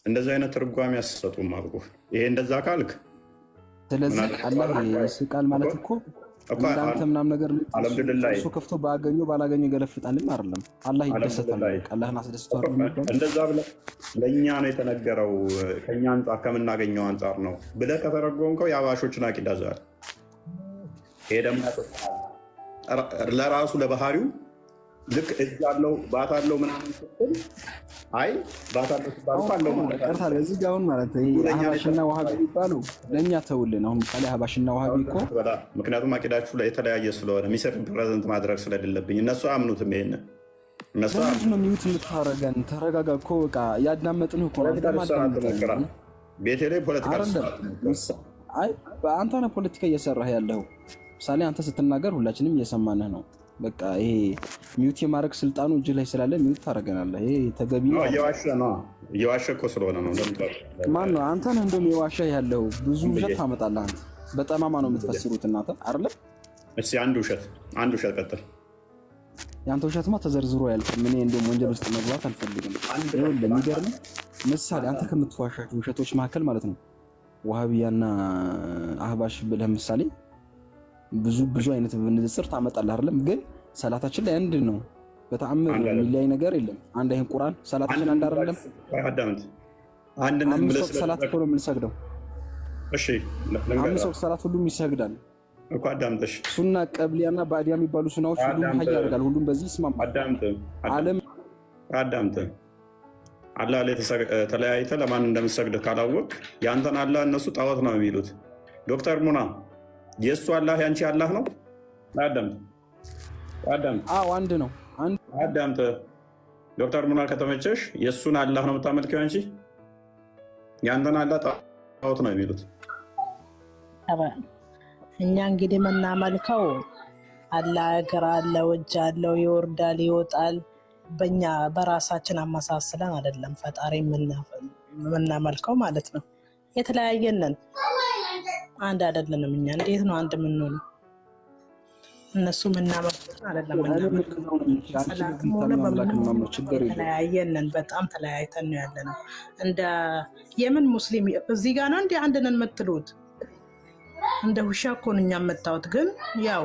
እንደዚህ አይነት ትርጓሜ ያሰጡም አልኩ። ይሄ እንደዛ ካልክ ስለዚህ አላህ ይስቃል ማለት እኮ እንዳንተ ምናምን ነገር አልሐምዱሊላህ እሱ ከፍቶ ባገኘው ባላገኘው ገለፍጣልም አይደለም። አላህ ይደሰታል። አላህን አስደስቷል የሚባል እንደዛ ብለህ ለእኛ ነው የተነገረው ከኛ አንጻር ከምናገኘው አንጻር ነው ብለህ ከተረጎምከው የአባሾችን አቂዳ ዘዋል። ይሄ ደግሞ ለራሱ ለባህሪው ልክ እጅ አለው ባት አለው ምናምን ስትል አይ ባት አለው ሲባል አለው ማለት ነው። እዚህ ጋር አሁን ማለት ይሄ አህባሽና ወሃቢ ይባሉ ለኛ ተውልን። አሁን ምሳሌ አህባሽና ወሃቢ እኮ ምክንያቱም አቂዳችሁ ላይ የተለያየ ስለሆነ ሚስር ፕሬዘንት ማድረግ ስለሌለብኝ እነሱ አምኑትም። ይሄን እነሱ ነው ሚዩት የምታረገን። ተረጋጋ እኮ በቃ ያዳመጥንህ እኮ ነው። ቤቴ ላይ ፖለቲካ አይ አንተ ነህ ፖለቲካ እየሰራህ ያለው። ምሳሌ አንተ ስትናገር ሁላችንም እየሰማንህ ነው። በቃ ይሄ ሚዩት የማድረግ ስልጣኑ እጅ ላይ ስላለ ሚዩት ታደርገናለህ። ይሄ ተገቢ ነው። እየዋሸ እኮ ስለሆነ ነው። ማን ነው አንተ ነህ እንደውም የዋሸህ ያለው? ብዙ ውሸት ታመጣለህ አንተ። በጠማማ ነው የምትፈስሩት እናንተ አይደለ? እሺ አንድ ውሸት ቀጥል። ያንተ ውሸትማ ተዘርዝሮ ያልቅም። እኔ እንደውም ወንጀል ውስጥ መግባት አልፈልግም። ለሚገርም ምሳሌ አንተ ከምትዋሻቸው ውሸቶች መካከል ማለት ነው ወሃቢያና አህባሽ ብለህ ምሳሌ ብዙ አይነት ንጽጽር ታመጣለህ አይደለም? ግን ሰላታችን ላይ አንድ ነው። በተአምር የሚለያይ ነገር የለም። አንድ አይን ቁርአን ሰላታችን አንድ አይደለም። አንድ ነው ማለት ሰላት እኮ ነው የምንሰግደው። እሺ አምስት ወቅት ሰላት ሁሉም ይሰግዳል እኮ አዳምጥሽ። ሱና ቀብሊያና ባዲያ የሚባሉ ሱናዎች ሁሉም ሀይ ያደርጋል። ሁሉም በዚህ ይስማማል። አዳምጥ አላህ ላይ ተለያይተህ ለማን እንደምትሰግድ ካላወቅ ያንተን አላህ እነሱ ጣዖት ነው የሚሉት። ዶክተር ሙና የእሱ አላህ ያንቺ አላህ ነው። አዳምጥ። አዎ አንድ ነው። አዳምጥ። ዶክተር ሙና ከተመቸሽ የእሱን አላህ ነው የምታመልከው አንቺ። ያንተን አላህ ጣዖት ነው የሚሉት። እኛ እንግዲህ የምናመልከው አላህ እግር አለው፣ እጅ አለው፣ ይወርዳል፣ ይወጣል። በእኛ በራሳችን አመሳስለን አይደለም ፈጣሪ የምናመልከው ማለት ነው። የተለያየንን አንድ አይደለንም። እኛ እንዴት ነው አንድ የምንሆነው? እነሱ የምናመልኩት አይደለም። ተለያየንን፣ በጣም ተለያይተን ነው ያለነው። እንደ የምን ሙስሊም እዚህ ጋር ነው እንደ አንድ ነን የምትሉት? እንደ ውሻ እኮ ነው እኛ የምታዩት። ግን ያው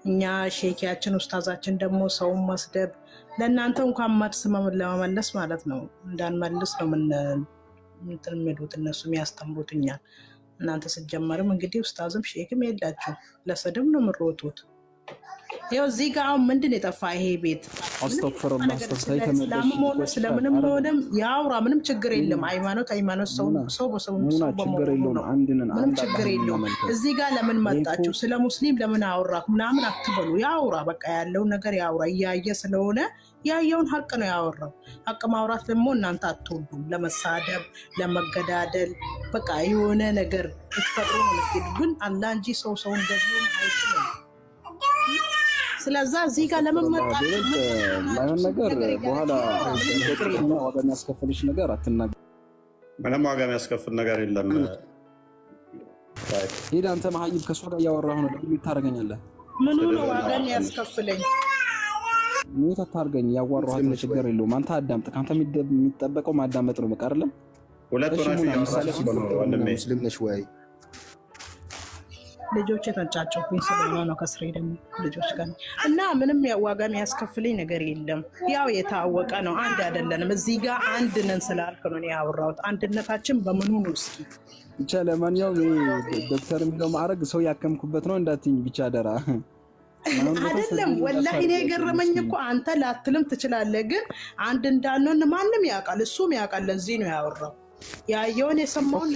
እኛ ሼኪያችን ኡስታዛችን ደግሞ ሰውን መስደብ ለእናንተ እንኳን መልስ ለመመለስ ማለት ነው እንዳንመልስ ነው እንትን የሚሉት እነሱ የሚያስተምሩት እኛን። እናንተ ስትጀመርም እንግዲህ ኡስታዝም ሼክም የላችሁ ለሰደም ነው የምትሮጡት። ይኸው እዚህ ጋር አሁን ምንድን የጠፋ ይሄ ቤት ስለምንም ሆነም ያውራ፣ ምንም ችግር የለም። ሃይማኖት ሰው በሰው ምንም ችግር የለውም። እዚህ ጋር ለምን መጣችሁ? ስለ ሙስሊም ለምን አወራኩ ምናምን አትበሉ። ያውራ፣ በቃ ያለውን ነገር ያውራ። እያየ ስለሆነ ያየውን ሀቅ ነው ያወራው። ሀቅ ማውራት ደግሞ እናንተ አትወዱም። ለመሳደብ ለመገዳደል በቃ የሆነ ነገር ልትፈጥሩ ነው የምትሄዱ። ግን አላህ እንጂ ሰውን ገድሎ አይችልም። ስለዛ እዚህ ጋር ለመመጣችሁ ማይሆን ነገር በኋላ ዋጋ የሚያስከፍልሽ ነገር አትናገር። ምንም ዋጋ የሚያስከፍል ነገር የለም። ሄድ አንተ መሀይብ ከሷ ጋር እያወራሁ ነው። ደግሞ ታረጋኛለህ። ምኑ ነው ዋጋ የሚያስከፍለኝ? ምን ታርገኝ? ያዋራኋት ችግር የለውም። አንተ አዳምጥ። ካንተ የሚጠበቀው ማዳመጥ ነው። በቃ አይደለም ሁለት ሆናችሁ ያወራችሁ ወንድሜ ሙስሊም ነሽ ወይ? ልጆች የተንጫጩብኝ ስለሆነ ነው። ከስሬ ደግሞ ልጆች ጋር እና ምንም ዋጋ የሚያስከፍለኝ ነገር የለም። ያው የታወቀ ነው። አንድ አይደለንም። እዚህ ጋር አንድ ነን ስላልክ ነው ያወራሁት። አንድነታችን በምኑ ነው? እስኪ ብቻ ለማንኛውም ዶክተር የሚለው ማዕረግ ሰው ያከምኩበት ነው እንዳትኝ ብቻ አደራ። አይደለም ወላሂ እኔ የገረመኝ እኮ አንተ ላትልም ትችላለህ፣ ግን አንድ እንዳልነን ማንም ያውቃል፣ እሱም ያውቃል። ለዚህ ነው ያወራው። ያየውን የሰማውን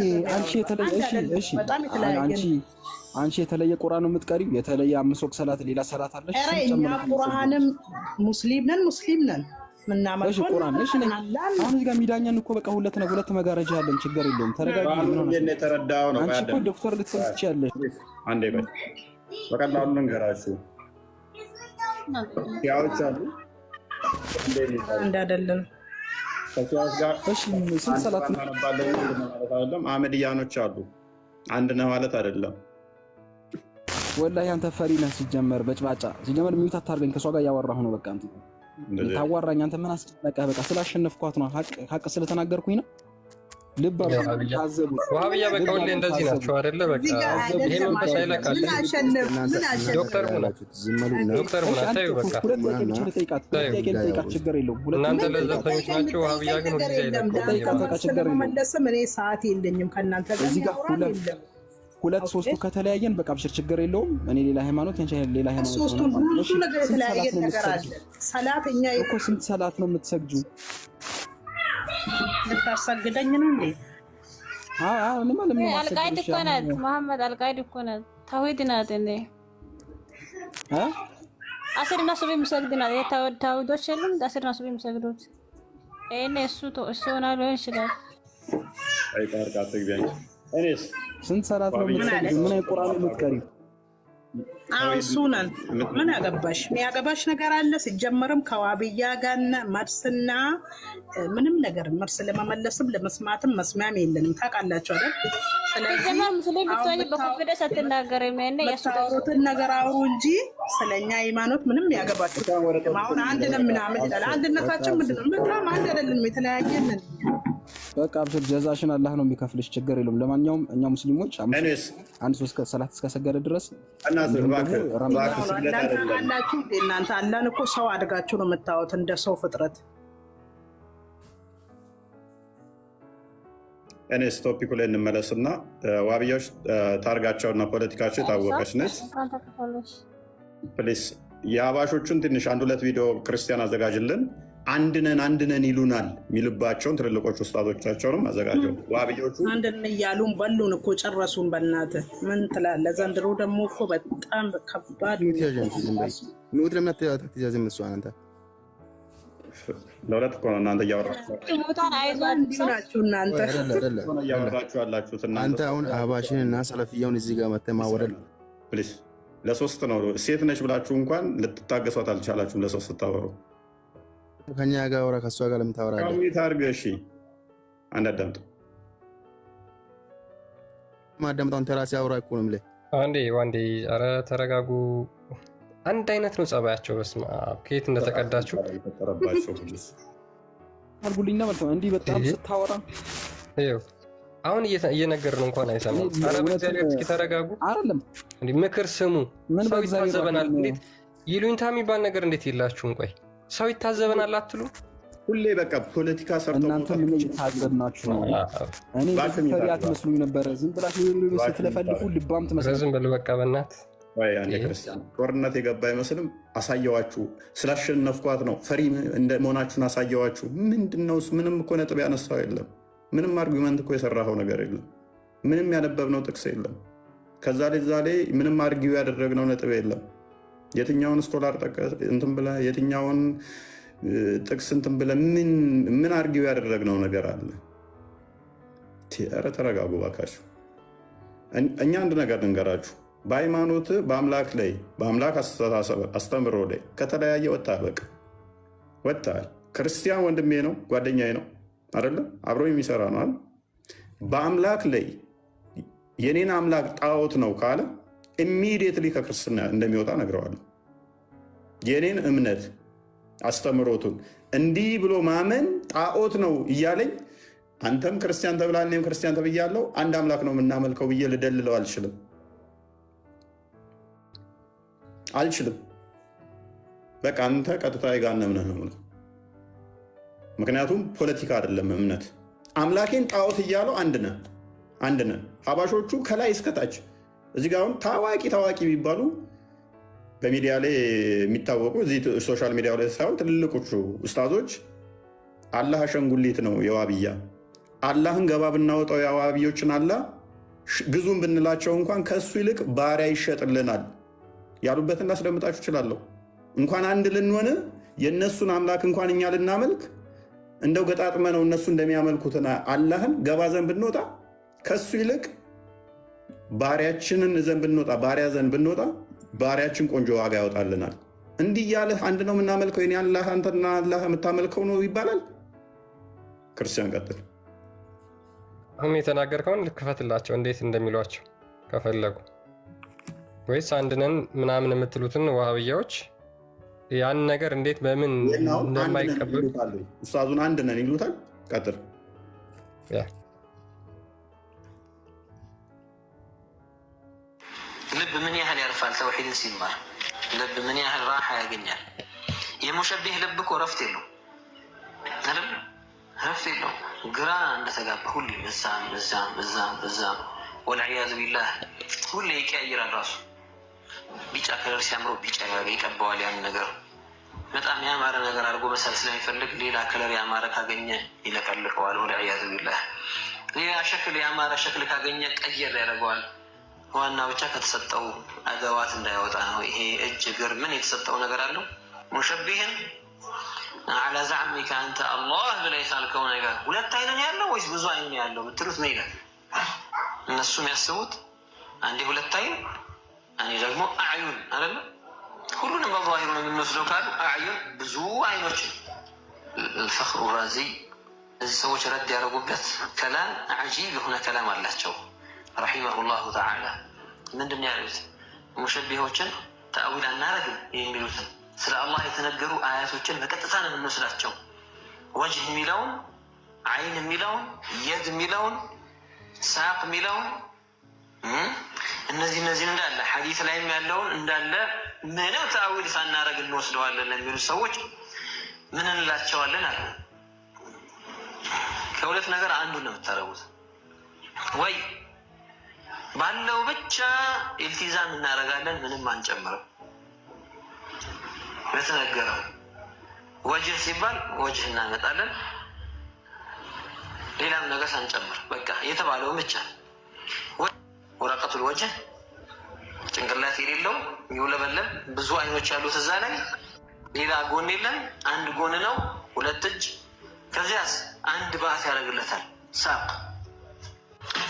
አንቺ የተለየ ቁርአን ነው የምትቀሪው? የተለየ አምስት ወቅት ሰላት ሌላ ሰላት አለሽ? ኧረ እኛ ቁርአንም ሙስሊም ነን ምናመልከው ቁርአን። እሺ አሁን እዚህ ጋር ሚዳኛን እኮ በቃ ሁለት መጋረጃ አለን። ችግር የለውም። ተረጋጊ። ነው አንቺ እኮ ዶክተር ልትሆን ትችያለሽ። አንዴ በቀላሉ ልንገራችሁ። ያዎች አሉ እንዳደለም ከሷስ ጋር ስንት ሰላት አይደለም። አህመድያኖች አሉ። አንድ ነው ማለት አይደለም። ወላሂ አንተ ፈሪ ነህ ሲጀመር፣ በጭባጫ ሲጀመር ሚውት አታርገኝ። ከሷ ጋር ያወራሁ ነው። በቃ አንተ ታዋራኝ። አንተ ምን አስጨነቀህ? በቃ ስላሸነፍኳት ነው። ሀቅ ስለተናገርኩኝ ነው። ልብ ታዘቡ። ዋሃብያ በቃ ሁሌ እንደዚህ ናቸው አይደለ? በቃ ይሄ መንፈስ አይለቃል። ዶክተር ሙና ታዩ በቃ ችግር የለውም። እናንተ ለዘብተኞች ናቸው። ዋሃብያ ግን ሁሌ አይለቃም። እኔ ሰዓት የለኝም ከእናንተ ጋር ሁለት ሶስቱ ከተለያየን በቃ ብሽር ችግር የለውም። እኔ ሌላ ሃይማኖት ያንቺ ሌላ ሃይማኖት ሶስቱ ብዙ ነገር የተለያየ ነገር አለ። ሰላተኛ እኮ ስንት ሰላት ነው የምትሰግጁ? ልታሰግደኝ ነው እንዴ? አልቃይድ እኮ ናት መሐመድ፣ አልቃይድ እኮ ናት። ተውሂድ ናት እንዴ? አስርና ሱብሒ የሚሰግድ ናት። ተውሂዶች የሉም አስርና ሱብሒ የሚሰግዱት ይሄን እሱ ሆናሉ ይችላል። አይቃርቃት ግቢያኝ እኔስ ስንት ሰላት ነው የምትሰግዱ? ምን አይ ቁርአን የምትቀሪው? እሱ ነን። ምን ያገባሽ? የሚያገባሽ ነገር አለ? ሲጀመርም ከዋብያ ጋር መርስና ምንም ነገር መርስ ለመመለስም ለመስማትም መስማም የለንም። ታውቃላችሁ አይደል? ስለዚህ ሙስሊም ብትሆኚ በኮንፊደንስ አትናገሪም። የምታወሩትን ነገር አውሩ እንጂ ስለኛ ሃይማኖት ምንም ያገባችሁ። አሁን አንድ ነን ምናምን ይላል። አንድነታችን ምንድን ነው? በጣም አንድ አይደለንም፣ የተለያየ ነን። በቃ አብሽር ጀዛሽን አላህ ነው የሚከፍልሽ። ችግር የለውም። ለማንኛውም እኛ ሙስሊሞች አንድ ሶስት ሰላት እስከሰገደ ድረስ እናንተ አላህን እኮ ሰው አድጋችሁ ነው የምታዩት፣ እንደ ሰው ፍጥረት። እኔስ ቶፒኩ ላይ እንመለስና ዋብያዎች ታርጋቸውና ፖለቲካቸው የታወቀች ነች። ፕሊስ የአባሾቹን ትንሽ አንድ ሁለት ቪዲዮ ክርስቲያን አዘጋጅልን። አንድነን ይሉናል የሚልባቸውን ትልልቆች ውስጣቶቻቸውንም አዘጋጀው። ዋብያዎቹ አንድነን እያሉን በሉን እኮ ጨረሱን። በእናትህ ምን ትላለህ? ዘንድሮ ደግሞ እኮ በጣም ከባድ ለሁለት እኮ ነው እናንተ እያወራችሁ ያላችሁት። አንተ አሁን አህባሽን እና ሰለፍያውን እዚህ ጋር መተህ ማወረድ ፕሊስ። ለሶስት ነው ሴት ነች ብላችሁ እንኳን ልትታገሷት አልቻላችሁም። ለሶስት ስታወሩ ከኛ ጋር ወራ ከሷ ጋር ለምን ታወራለህ? ታርገ እሺ፣ አንድ አዳምጥ። ማዳምጣውን ተራሲ አውራ እኮ ነው የምልህ። ዋንዴ ኧረ ተረጋጉ። አንድ አይነት ነው ጸባያቸው። በስመ አብ ከየት እንደተቀዳችሁ አርጉልኝና ማለት ነው። እንዲህ በጣም ስታወራ አሁን እየነገር ነው እንኳን አይሰማም። ኧረ በእግዚአብሔር እስኪ ተረጋጉ። አይደለም እንዴ ምክር ስሙ። ሰው ይታዘበናል። እንዴት ይሉኝታ የሚባል ነገር እንዴት የላችሁም? ቆይ ሰው ይታዘበናል አትሉ? ሁሌ በቃ ፖለቲካ ሰርተው እናንተ ምን እየታዘብናችሁ ነው? እኔ ፈሪያት መስሉኝ ነበረ። ዝም ብላችሁ ስትለፈልፉ ልባም ትመስላችሁ። ዝም በሉ በቃ በእናትህ። ወይ አንዴ ክርስቲያን ጦርነት የገባ አይመስልም። አሳየዋችሁ። ስላሸነፍኳት ነው ፈሪ እንደመሆናችሁን አሳየዋችሁ። ምንድነው? ምንም እኮ ነጥብ ያነሳው የለም። ምንም አርጊመንት እኮ የሰራኸው ነገር የለም። ምንም ያነበብነው ጥቅስ የለም። ከዛ ላይ ምንም አርጊው ያደረግነው ነጥብ የለም። የትኛውን ስኮላር እንትን ብለህ የትኛውን ጥቅስ እንትን ብለህ ምን አርጊው ያደረግነው ነገር አለ? ኧረ ተረጋጉ እባካችሁ። እኛ አንድ ነገር ልንገራችሁ። በሃይማኖት በአምላክ ላይ በአምላክ አስተሳሰብ አስተምሮ ላይ ከተለያየ ወጥተሃል። በቃ ወጥተሃል። ክርስቲያን ወንድሜ ነው ጓደኛዬ ነው አይደለም፣ አብሮ የሚሰራ ነው አይደል? በአምላክ ላይ የኔን አምላክ ጣዖት ነው ካለ ኢሚዲየትሊ ከክርስትና እንደሚወጣ ነግረዋለሁ። የኔን እምነት አስተምሮቱን እንዲህ ብሎ ማመን ጣዖት ነው እያለኝ አንተም ክርስቲያን ተብላል እኔም ክርስቲያን ተብያለሁ፣ አንድ አምላክ ነው የምናመልከው ብዬ ልደልለው አልችልም። በቃ አንተ ቀጥታ የጋነም ነህ ነው። ምክንያቱም ፖለቲካ አይደለም እምነት። አምላኬን ጣዖት እያለው አንድ ነህ። ሀባሾቹ ከላይ እስከታች እዚህ ጋር አሁን ታዋቂ የሚባሉ በሚዲያ ላይ የሚታወቁ እዚህ ሶሻል ሚዲያ ላይ ሳይሆን ትልልቆቹ ኡስታዞች አላህ አሸንጉሊት ነው የዋብያ አላህን ገባ ብናወጣው የዋብዮችን አላህ ግዙም ብንላቸው እንኳን ከእሱ ይልቅ ባሪያ ይሸጥልናል ያሉበትን ላስደምጣችሁ እችላለሁ። እንኳን አንድ ልንሆን የእነሱን አምላክ እንኳን እኛ ልናመልክ እንደው ገጣጥመ ነው እነሱ እንደሚያመልኩትን አላህን ገባ ዘንድ ብንወጣ ከእሱ ይልቅ ባሪያችንን ዘንድ ብንወጣ ባሪያችን ቆንጆ ዋጋ ያወጣልናል። እንዲህ እያለህ አንድ ነው የምናመልከው የኔ አላህ አንተና አላህ የምታመልከው ነው ይባላል። ክርስቲያን ቀጥል። አሁን የተናገርከውን ልክፈትላቸው እንዴት እንደሚሏቸው ከፈለጉ ወይስ አንድነን ምናምን የምትሉትን ዋሃብያዎች ያን ነገር እንዴት በምን እንደማይቀበሉ ኡስታዙን አንድነን ይሉታል። ቀጥል። ልብ ምን ያህል ያርፋል ተውሂድን ሲማር፣ ልብ ምን ያህል ራሓ ያገኛል። የሙሸቢህ ልብ እኮ ረፍት የለው አይደል? ረፍት የለው፣ ግራ እንደተጋባ ሁሌ በዛም በዛም በዛም በዛም ወልዒያዙ ቢላህ ሁሌ ይቀያይራል። ራሱ ቢጫ ከለር ሲያምረው ቢጫ ይቀባዋል። ያን ነገር በጣም ያማረ ነገር አድርጎ መሳል ስለሚፈልግ ሌላ ከለር ያማረ ካገኘ ይለቀልቀዋል። ወልዒያዙ ቢላህ ሌላ ሸክል ያማረ ሸክል ካገኘ ቀየር ያደርገዋል። ዋና ብቻ ከተሰጠው አገዋት እንዳይወጣ ነው። ይሄ እጅ እግር ምን የተሰጠው ነገር አለው? ሙሸቢህን አላ ዛዕሚከ አንተ አላህ ብለህ የሳልከው ነገር ሁለት አይን ያለው ወይስ ብዙ አይን ያለው ብትሉት ምን ይላል? እነሱ የሚያስቡት አንዴ ሁለት አይን እኔ ደግሞ አዕዩን አይደለ? ሁሉንም በዛሂሩ ነው የምንወስደው ካሉ አዕዩን ብዙ አይኖች። الفخر الرازي እዚህ ሰዎች ረድ ያደረጉበት ከላም አጂብ የሆነ ከላም አላቸው ረሒመሁላሁ ተዓላ። ምንድን ያሉት? ሙሸቢሆችን ተአዊል አናረግም የሚሉትን ስለ አላህ የተነገሩ አያቶችን በቀጥታ ነው የምንወስዳቸው። ወጅህ የሚለውን፣ አይን የሚለውን፣ የድ የሚለውን፣ ሳቅ የሚለውን እነዚህ እንዳለ ሐዲስ ላይም ያለውን እንዳለ ምንም ተአዊል ሳናረግ እንወስደዋለን ለሚሉት ሰዎች ምን እንላቸዋለን አለ? ከሁለት ነገር አንዱን ነው የምታረጉት። ወይ ባለው ብቻ ኢልቲዛም እናደርጋለን፣ ምንም አንጨምርም። በተነገረው ወጅህ ሲባል ወጅህ እናመጣለን፣ ሌላም ነገር ሳንጨምር በቃ የተባለው ብቻ። ወረቀቱል ወጅህ ጭንቅላት የሌለው የሚውለበለብ ብዙ አይኖች ያሉት እዛ ላይ ሌላ ጎን የለም፣ አንድ ጎን ነው፣ ሁለት እጅ። ከዚያስ አንድ ባት ያደርግለታል። ሳቅ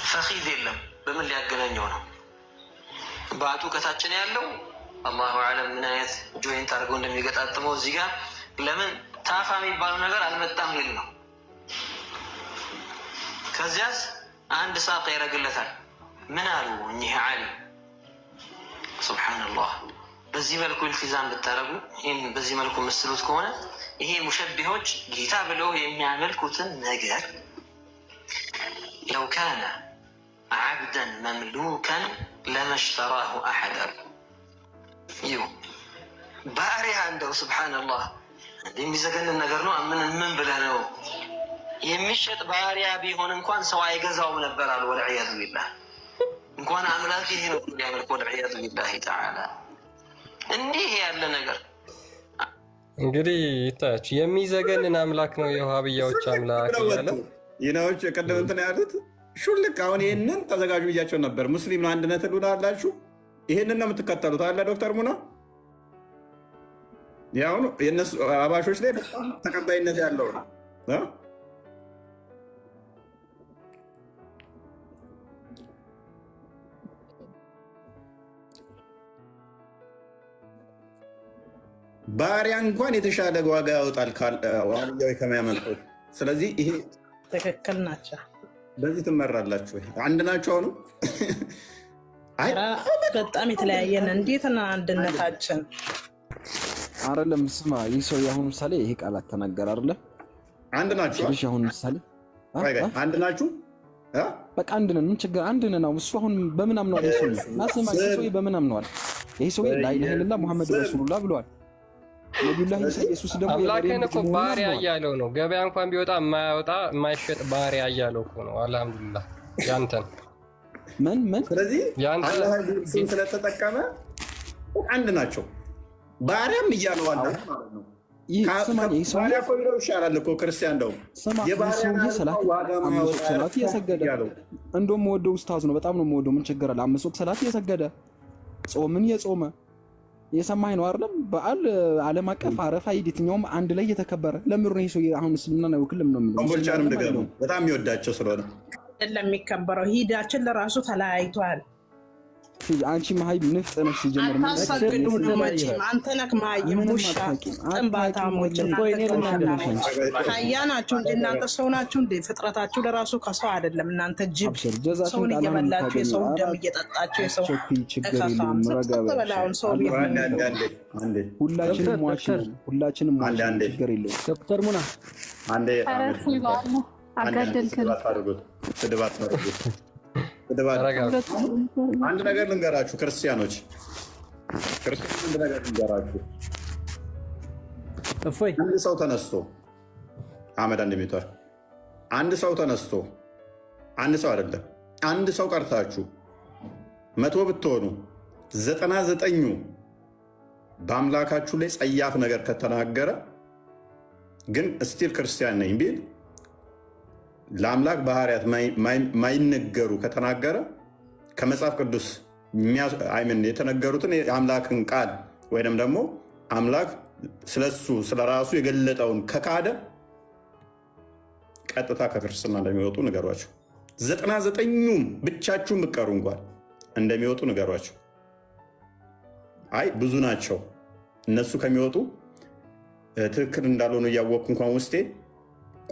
ፈኺዝ የለም። በምን ሊያገናኘው ነው? ባቱ ከታችን ያለው አላሁ አለም ምን አይነት ጆይንት አድርገው እንደሚገጣጥመው እዚህ ጋር ለምን ታፋ የሚባለው ነገር አልመጣም ሊል ነው። ከዚያስ አንድ ሳቅ ያደርግለታል። ምን አሉ እኚህ ዓሊም? ሱብሓነላህ። በዚህ መልኩ ኢልቲዛም ብታረጉ፣ ይህን በዚህ መልኩ ምስሉት ከሆነ ይሄ ሙሸቢሆች ጌታ ብለው የሚያመልኩትን ነገር ለው ካነ ዓብደን መምሉከን ለመሽተራሁ አሐድ ይሁ ባሪያ እንደው ሱብሓነላህ የሚዘገንን ነገር ነው። ምን ብለህ ነው? የሚሸጥ ባሪያ ቢሆን እንኳን ሰው አይገዛውም ነበር አሉ። ወልዒያዙ ቢላህ እንኳን አምላክ ይሄ ነው ያመልክ። ወልዒያዙ ቢላህ ተዓላ እንዲህ ያለ ነገር እንግዲህ ይታያችሁ የሚዘገንን አምላክ ነው የውሃብያዎች አምላክ እያለ ይናዎች ቀደም እንትን ያሉት ሹልክ። አሁን ይህንን ተዘጋጁ ብያቸው ነበር። ሙስሊም አንድነት ሉና አላችሁ፣ ይህንን ነው የምትከተሉት አለ ዶክተር ሙና። ያው የነሱ አባሾች ላይ በጣም ተቀባይነት ያለው ነው። ባሪያ እንኳን የተሻለ ዋጋ ያወጣል ዋልያዊ ከሚያመልኩት። ስለዚህ ይሄ ትክክል ናቸው። በዚህ ትመራላችሁ ወይ? አንድ ናቸው። አሁኑ በጣም የተለያየን እንዴት ነው አንድነታችን? አይደለም ስማ፣ ይህ ሰው አሁን ምሳሌ ይሄ ቃላት ተናገር አይደለ? አንድ ናችሁ። እሺ አሁን ምሳሌ አንድ ናችሁ። በቃ አንድ ነን። ምን ችግር አንድ ነን። እሱ አሁን በምን አምነዋል? ይሄ ሰው ናስማ ሰው በምን አምነዋል? ይሄ ሰው ላ ኢላሀ ኢለላህ ሙሐመድ ረሱሉላህ ብለዋል። ነብዩላህ ኢየሱስ ደግሞ አምላክን እኮ ባሪያ እያለው ነው። ገበያ እንኳን ቢወጣ የማያወጣ የማይሸጥ ባሪያ እያለው እኮ ነው። አልሐምዱሊላህ ያንተን ምን ስለዚህ አላህ ስም ስለተጠቀመ አንድ ናቸው። ባሪያም እያለው አለ ማለት ነው። ባሪያ እኮ ቢለው ይሻላል እኮ ክርስቲያን እንደውም የባሪያ ሰላት እየሰገደ እንደውም ወደው ኡስታዝ ነው። በጣም ነው የምወደው። ምን ችግር አለ? 5 ወቅት ሰላት እየሰገደ ጾምን የጾመ የሰማይ ነው አይደለም? በዓል ዓለም አቀፍ አረፋ የትኛውም አንድ ላይ የተከበረ ለምሩ ነው። ሰው አሁን እስልምና ነው ክልም ነው የሚለው በጣም የሚወዳቸው ስለሆነ አይደለም የሚከበረው። ሂዳችን ለራሱ ተለያይቷል። አንቺ ማይብ ንፍጥ ነሽ ሲጀምር ምን አንተ ነክ ማይብ ሙሻ ጥንባታሞች ታያናችሁ እንጂ እናንተ ሰው ናችሁ እንዴ? ፍጥረታችሁ ለራሱ ከሰው አይደለም። እናንተ ጅብ ሰውን እየበላችሁ የሰው ደም እየጠጣችሁ የሰው ተበላውን ሰው ሁላችንም ሟች ሁላችንም ሟች ችግር የለውም። ዶክተር ሙና አንዴ አጋደልከን ስድባት ነው አንድ ነገር ልንገራችሁ ክርስቲያኖች፣ አንድ ነገር ልንገራችሁ። አንድ ሰው ተነስቶ አመድ እንደሚጠር አንድ ሰው ተነስቶ አንድ ሰው አይደለም አንድ ሰው ቀርታችሁ 100 ብትሆኑ 99ኙ በአምላካችሁ ላይ ጸያፍ ነገር ከተናገረ ግን እስቲል ክርስቲያን ነኝ ቢል ለአምላክ ባህሪያት ማይነገሩ ከተናገረ ከመጽሐፍ ቅዱስ የተነገሩትን የአምላክን ቃል ወይም ደግሞ አምላክ ስለሱ ስለራሱ የገለጠውን ከካደ ቀጥታ ከክርስትና እንደሚወጡ ንገሯቸው። 99ኙም ብቻችሁን ብትቀሩ እንኳን እንደሚወጡ ንገሯቸው። አይ ብዙ ናቸው እነሱ ከሚወጡ ትክክል እንዳልሆኑ እያወቅኩ እንኳን ውስጤ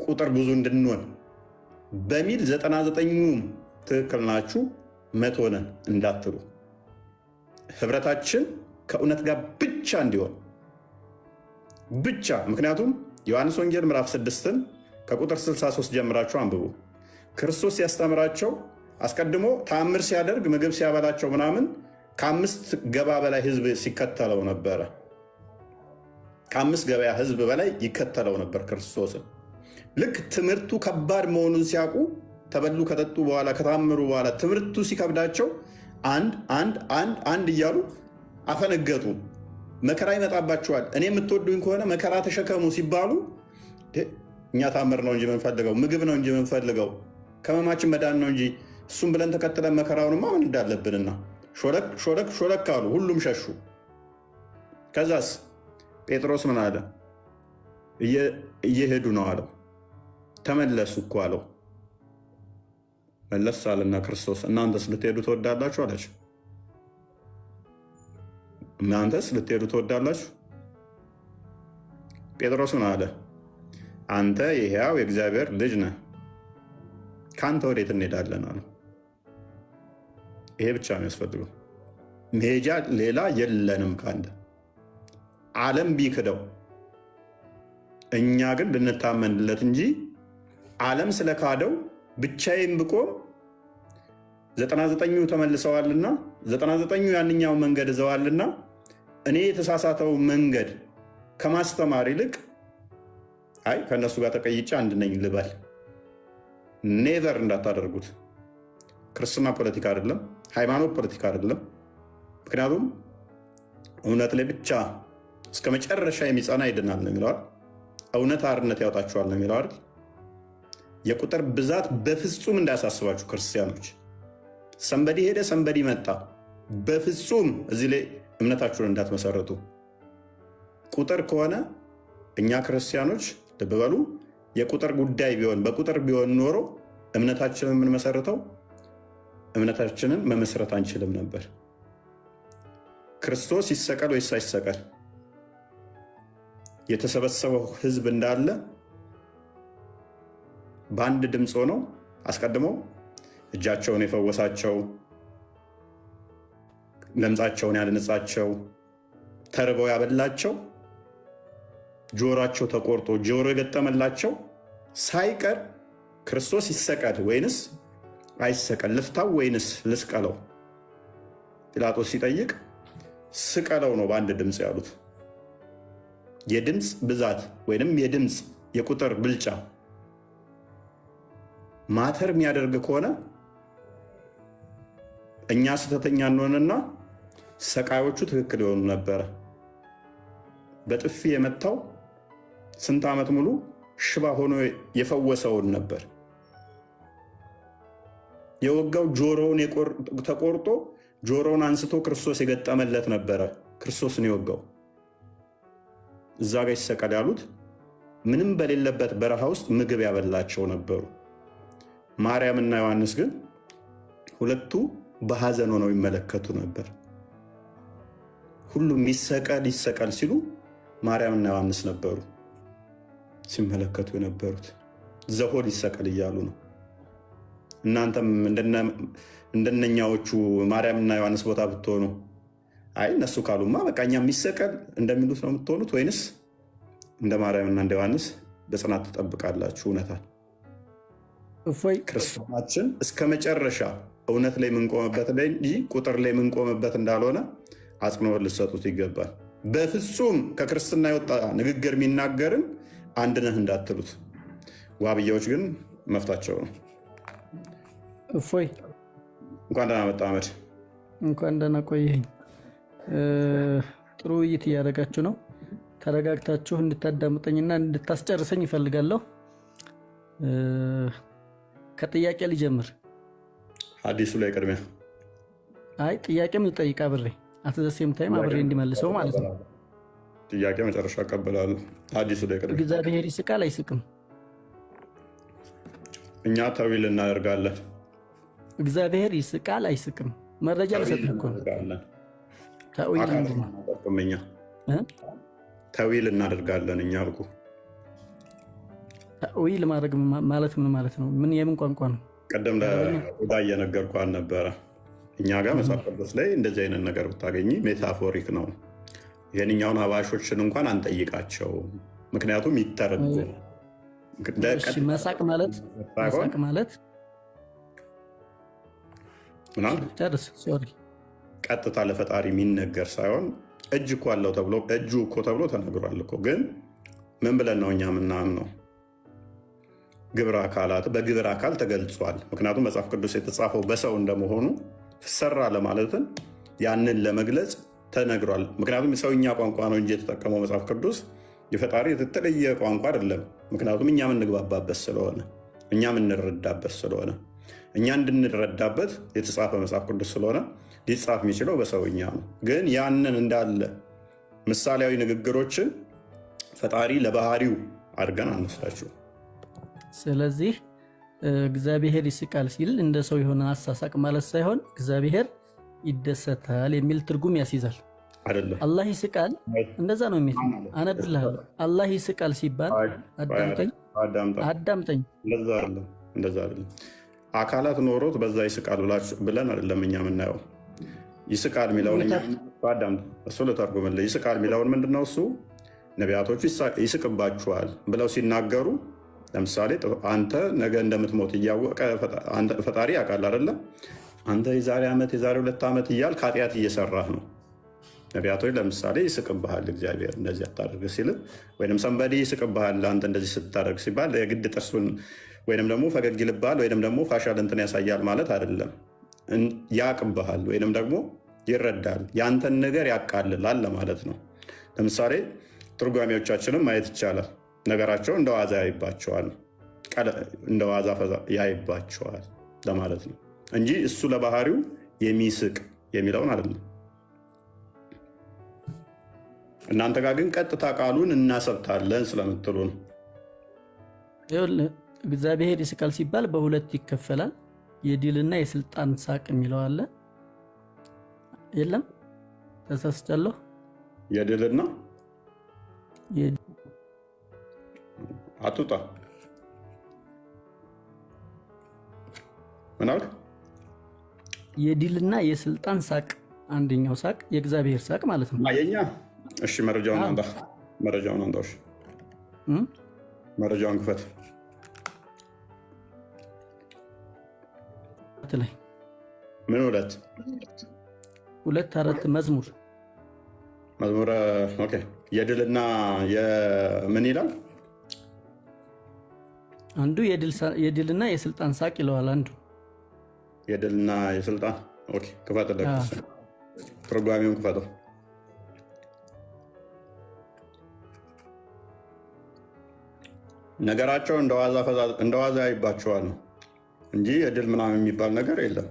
ቁጥር ብዙ እንድንሆን በሚል 99ኙም ትክክል ናችሁ 100 ነን እንዳትሉ፣ ህብረታችን ከእውነት ጋር ብቻ እንዲሆን ብቻ። ምክንያቱም ዮሐንስ ወንጌል ምዕራፍ 6 ከቁጥር 63 ጀምራችሁ አንብቡ። ክርስቶስ ሲያስተምራቸው አስቀድሞ ተአምር ሲያደርግ ምግብ ሲያበላቸው ምናምን ከ5 ገባ በላይ ህዝብ ሲከተለው ነበረ። ከ5 ገበያ ህዝብ በላይ ይከተለው ነበር ክርስቶስን። ልክ ትምህርቱ ከባድ መሆኑን ሲያውቁ ተበሉ ከጠጡ በኋላ ከታምሩ በኋላ ትምህርቱ ሲከብዳቸው አንድ እያሉ አፈነገጡ። መከራ ይመጣባቸዋል፣ እኔ የምትወዱኝ ከሆነ መከራ ተሸከሙ ሲባሉ እኛ ታምር ነው እንጂ የምንፈልገው ምግብ ነው እንጂ የምንፈልገው ከመማችን መዳን ነው እንጂ እሱም ብለን ተከትለን መከራውንማ ምን እንዳለብንና ሾለክ አሉ። ሁሉም ሸሹ። ከዛስ ጴጥሮስ ምን አለ? እየሄዱ ነው አለው። ተመለሱ እኮ አለው። መለስ አለና ክርስቶስ እናንተስ ልትሄዱ ትወዳላችሁ አላቸው። እናንተስ ልትሄዱ ትወዳላችሁ? ጴጥሮስ ምን አለ? አንተ የሕያው የእግዚአብሔር ልጅ ነህ፣ ከአንተ ወዴት እንሄዳለን አለው። ይሄ ብቻ ነው የሚያስፈልገው። መሄጃ ሌላ የለንም ከአንተ። ዓለም ቢክደው እኛ ግን ልንታመንለት እንጂ ዓለም ስለካደው ብቻዬን ብቆም 99ኙ ተመልሰዋልና 99ኙ ያንኛው መንገድ ይዘዋልና እኔ የተሳሳተው መንገድ ከማስተማር ይልቅ አይ ከእነሱ ጋር ተቀይጬ አንድ ነኝ ልበል። ኔቨር እንዳታደርጉት። ክርስትና ፖለቲካ አይደለም፣ ሃይማኖት ፖለቲካ አይደለም። ምክንያቱም እውነት ላይ ብቻ እስከ መጨረሻ የሚጸና ይድናል ነው የሚለዋል። እውነት አርነት ያወጣችኋል ነው የሚለዋል። የቁጥር ብዛት በፍጹም እንዳያሳስባችሁ ክርስቲያኖች። ሰንበዲ ሄደ ሰንበዲ መጣ፣ በፍጹም እዚህ ላይ እምነታችሁን እንዳትመሰረቱ። ቁጥር ከሆነ እኛ ክርስቲያኖች ልብ በሉ፣ የቁጥር ጉዳይ ቢሆን በቁጥር ቢሆን ኖሮ እምነታችንን የምንመሰርተው እምነታችንን መመስረት አንችልም ነበር። ክርስቶስ ይሰቀል ወይስ አይሰቀል የተሰበሰበው ህዝብ እንዳለ በአንድ ድምፅ ሆነው አስቀድመው እጃቸውን የፈወሳቸው፣ ለምጻቸውን ያልነጻቸው፣ ተርበው ያበላቸው፣ ጆሮአቸው ተቆርጦ ጆሮ የገጠመላቸው ሳይቀር ክርስቶስ ይሰቀል ወይንስ አይሰቀል፣ ልፍታው ወይንስ ልስቀለው ጲላጦስ ሲጠይቅ ስቀለው ነው በአንድ ድምፅ ያሉት። የድምፅ ብዛት ወይንም የድምፅ የቁጥር ብልጫ ማተር የሚያደርግ ከሆነ እኛ ስህተተኛ እንሆንና ሰቃዮቹ ትክክል የሆኑ ነበረ። በጥፊ የመታው ስንት ዓመት ሙሉ ሽባ ሆኖ የፈወሰውን ነበር። የወጋው ጆሮውን ተቆርጦ ጆሮውን አንስቶ ክርስቶስ የገጠመለት ነበረ። ክርስቶስን የወጋው እዛ ጋ ይሰቀል ያሉት ምንም በሌለበት በረሃ ውስጥ ምግብ ያበላቸው ነበሩ። ማርያምና ዮሐንስ ግን ሁለቱ በሐዘን ሆነው ይመለከቱ ነበር። ሁሉም ይሰቀል ይሰቀል ሲሉ ማርያምና ዮሐንስ ነበሩ ሲመለከቱ የነበሩት። ዘሆድ ይሰቀል እያሉ ነው። እናንተም እንደነኛዎቹ ማርያምና ዮሐንስ ቦታ ብትሆኑ አይ እነሱ ካሉማ በቃ እኛ የሚሰቀል እንደሚሉት ነው የምትሆኑት፣ ወይንስ እንደ ማርያምና እንደ ዮሐንስ በጽናት ትጠብቃላችሁ እውነታን? ክርስትናችን እስከ መጨረሻ እውነት ላይ የምንቆምበት ላይ እንጂ ቁጥር ላይ የምንቆምበት እንዳልሆነ አጽንኦት ልትሰጡት ይገባል። በፍጹም ከክርስትና የወጣ ንግግር የሚናገርን አንድ ነህ እንዳትሉት። ዋብያዎች ግን መፍታቸው ነው። እፎይ እንኳን ደህና መጣ አህመድ። እንኳን ደህና ቆየኝ። ጥሩ ውይይት እያደረጋችሁ ነው። ተረጋግታችሁ እንድታዳምጠኝና እንድታስጨርሰኝ ይፈልጋለሁ። ከጥያቄ ልጀምር። ሐዲሱ ላይ ቅድሚያ ጥያቄም ልጠይቅ አብሬ አትዘሴም ታይም አብሬ እንዲመልሰው ማለት ነው። ጥያቄ መጨረሻ እቀበላለሁ። ሐዲሱ ላይ ቅድሚያ እግዚአብሔር ይስቃል አይስቅም? እኛ ተዊል እናደርጋለን። እግዚአብሔር ይስቃል አይስቅም? መረጃ ልሰጥህ እኮ ነው። ተዊል ተዊል እናደርጋለን እኛ አልኩ። ተዊል ማድረግ ማለት ምን ማለት ነው? ምን የምን ቋንቋ ነው? ቀደም ለዳ እየነገርኩ አልነበረ? እኛ ጋር መጽሐፍ ቅዱስ ላይ እንደዚህ አይነት ነገር ብታገኝ ሜታፎሪክ ነው። ይህንኛውን አባሾችን እንኳን አንጠይቃቸው፣ ምክንያቱም ይተረጉ። መሳቅ ማለት ጨርስ። ሶሪ ቀጥታ ለፈጣሪ የሚነገር ሳይሆን እጅ እኮ አለው ተብሎ እጁ እኮ ተብሎ ተነግሯል እኮ። ግን ምን ብለን ነው እኛ ምናምነው? ግብረ አካላት በግብረ አካል ተገልጿል። ምክንያቱም መጽሐፍ ቅዱስ የተጻፈው በሰው እንደመሆኑ ሰራ ለማለትን ያንን ለመግለጽ ተነግሯል። ምክንያቱም የሰውኛ ቋንቋ ነው እንጂ የተጠቀመው መጽሐፍ ቅዱስ የፈጣሪ የተለየ ቋንቋ አይደለም። ምክንያቱም እኛ የምንግባባበት ስለሆነ፣ እኛ የምንረዳበት ስለሆነ፣ እኛ እንድንረዳበት የተጻፈ መጽሐፍ ቅዱስ ስለሆነ ሊጻፍ የሚችለው በሰውኛ ነው። ግን ያንን እንዳለ ምሳሌያዊ ንግግሮችን ፈጣሪ ለባህሪው አድርገን አንወስዳቸው። ስለዚህ እግዚአብሔር ይስቃል ሲል እንደ ሰው የሆነ አሳሳቅ ማለት ሳይሆን እግዚአብሔር ይደሰታል የሚል ትርጉም ያስይዛል። አይደለም አላህ ይስቃል እንደዛ ነው የሚል አነብልሃለሁ። አላህ ይስቃል ሲባል አዳምጠኝ። እንደዛ አይደለም። አካላት ኖሮት በዛ ይስቃል ብለን አይደለም እኛ የምናየው። ይስቃል የሚለውን እሱ ልተርጉምልህ። ይስቃል የሚለውን ምንድነው? እሱ ነቢያቶቹ ይስቅባችኋል ብለው ሲናገሩ፣ ለምሳሌ አንተ ነገ እንደምትሞት እያወቀ ፈጣሪ ያውቃል አይደለም? አንተ የዛሬ ዓመት የዛሬ 2 ዓመት እያልክ ኃጢአት እየሰራህ ነው። ነቢያቶች ለምሳሌ ይስቅብሃል እግዚአብሔር እንደዚህ አታደርግ ሲል፣ ወይም ሰንበዴ ይስቅብሃል አንተ እንደዚህ ስታደርግ ሲባል የግድ ጥርሱን ወይም ደግሞ ፈገግ ይልብሃል ወይም ደግሞ ፋሻል እንትን ያሳያል ማለት አይደለም። ያቅብሃል ወይም ደግሞ ይረዳል፣ ያንተን ነገር ያቃልላል ለማለት ነው። ለምሳሌ ትርጓሜዎቻችንም ማየት ይቻላል። ነገራቸው እንደ ዋዛ ያይባቸዋል፣ እንደ ዋዛ ያይባቸዋል ለማለት ነው እንጂ እሱ ለባህሪው የሚስቅ የሚለውን አይደለም። እናንተ ጋር ግን ቀጥታ ቃሉን እናሰብታለን ስለምትሉ ነው። እግዚአብሔር ይስቃል ሲባል በሁለት ይከፈላል። የድልና የስልጣን ሳቅ የሚለው አለ። የለም ተሳስቻለሁ። የድልና አቱጣ ምን አልክ? የድልና የስልጣን ሳቅ አንደኛው ሳቅ የእግዚአብሔር ሳቅ ማለት ነው። የኛ እሺ፣ መረጃውን አንዳ መረጃውን አንዳሽ መረጃውን ክፈት ላይ ምን 2 መዝሙር ኦኬ። የድልና የምን ይላል? አንዱ የድልና የስልጣን ሳቅ ይለዋል። አንዱ የድልና የስልጣን ኦኬ። ክፈት ትርጓሜውን ክፈተው። ነገራቸው እንደዋዛ ያይባቸዋል ነው እንጂ የድል ምናምን የሚባል ነገር የለም።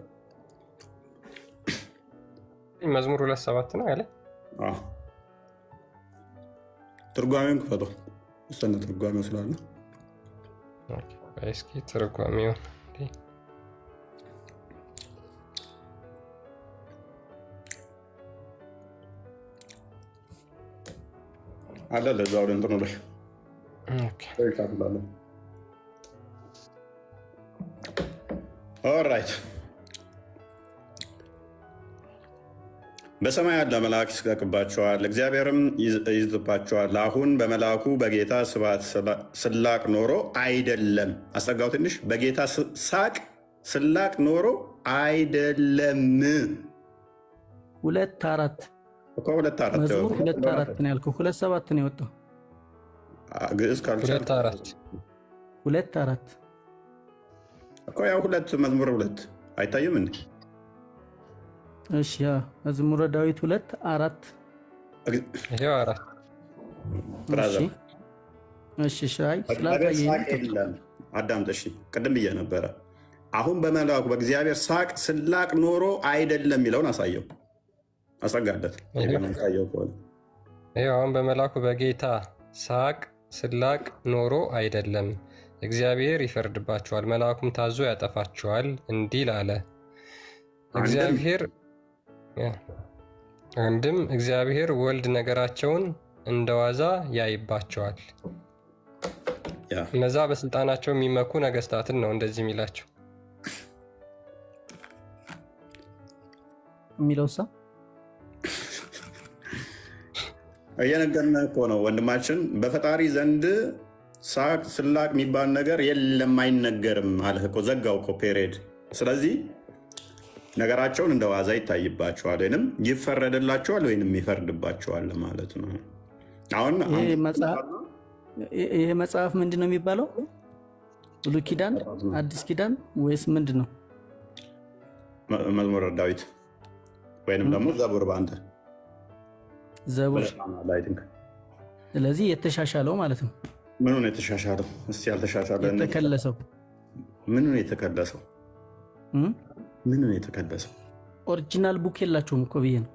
መዝሙር 2:7 ነው ያለ። ትርጓሜውን ክፈተው። እሰነ ትርጓሜው ስላለ እስኪ ትርጓሜው አለ ለዛው እንትኑ ላይ ኦራይት። በሰማይ ያለ መልአክ ይስቀቅባቸዋል፣ እግዚአብሔርም ይዝባቸዋል። አሁን በመልአኩ በጌታ ስብሐት ስላቅ ኖሮ አይደለም። አስጠጋው ትንሽ። በጌታ ሳቅ ስላቅ ኖሮ አይደለም። 2:4 እኮ 2:4 መዝሙር 2:4 ነው ያልከው። 2:7 ነው የወጣው። ግዕዝ ካልቻልክ 2:4 እኮ ያው 2 መዝሙር 2 አይታይም እንዴ? እሺ ያ መዝሙረ ዳዊት 2:4 ይሄው 4 ብራዘር። እሺ ሻይ ስላታየኝ አዳምጥ። እሺ ቅድም ብዬ ነበረ። አሁን በመልአኩ በእግዚአብሔር ሳቅ ስላቅ ኖሮ አይደለም የሚለውን አሳየው፣ አስረጋለት። ይሄው አሁን በመልአኩ በጌታ ሳቅ ስላቅ ኖሮ አይደለም፣ እግዚአብሔር ይፈርድባቸዋል፣ መልአኩም ታዞ ያጠፋቸዋል እንዲል አለ። እግዚአብሔር አንድም እግዚአብሔር ወልድ ነገራቸውን እንደዋዛ ያይባቸዋል። እነዛ በስልጣናቸው የሚመኩ ነገስታትን ነው እንደዚህ የሚላቸው የሚለው ሳ እየነገርንህ እኮ ነው ወንድማችን። በፈጣሪ ዘንድ ሳቅ ስላቅ የሚባል ነገር የለም፣ አይነገርም አለህ እኮ። ዘጋው እኮ ፔሬድ። ስለዚህ ነገራቸውን እንደ ዋዛ ይታይባቸዋል ወይንም ይፈረድላቸዋል ወይንም ይፈርድባቸዋል ማለት ነው። አሁን ይሄ መጽሐፍ ምንድን ነው የሚባለው? ብሉይ ኪዳን አዲስ ኪዳን ወይስ ምንድን ነው? መዝሙረ ዳዊት ወይንም ደግሞ ዘቡር። በአንተ ዘቡር። ስለዚህ የተሻሻለው ማለት ነው። ምኑ ነው የተሻሻለው? እስቲ ያልተሻሻለ የተከለሰው ምኑ ነው የተከለሰው? ምኑ ነው የተከለሰው? ኦሪጂናል ቡክ የላቸውም እኮ ብዬ ነው።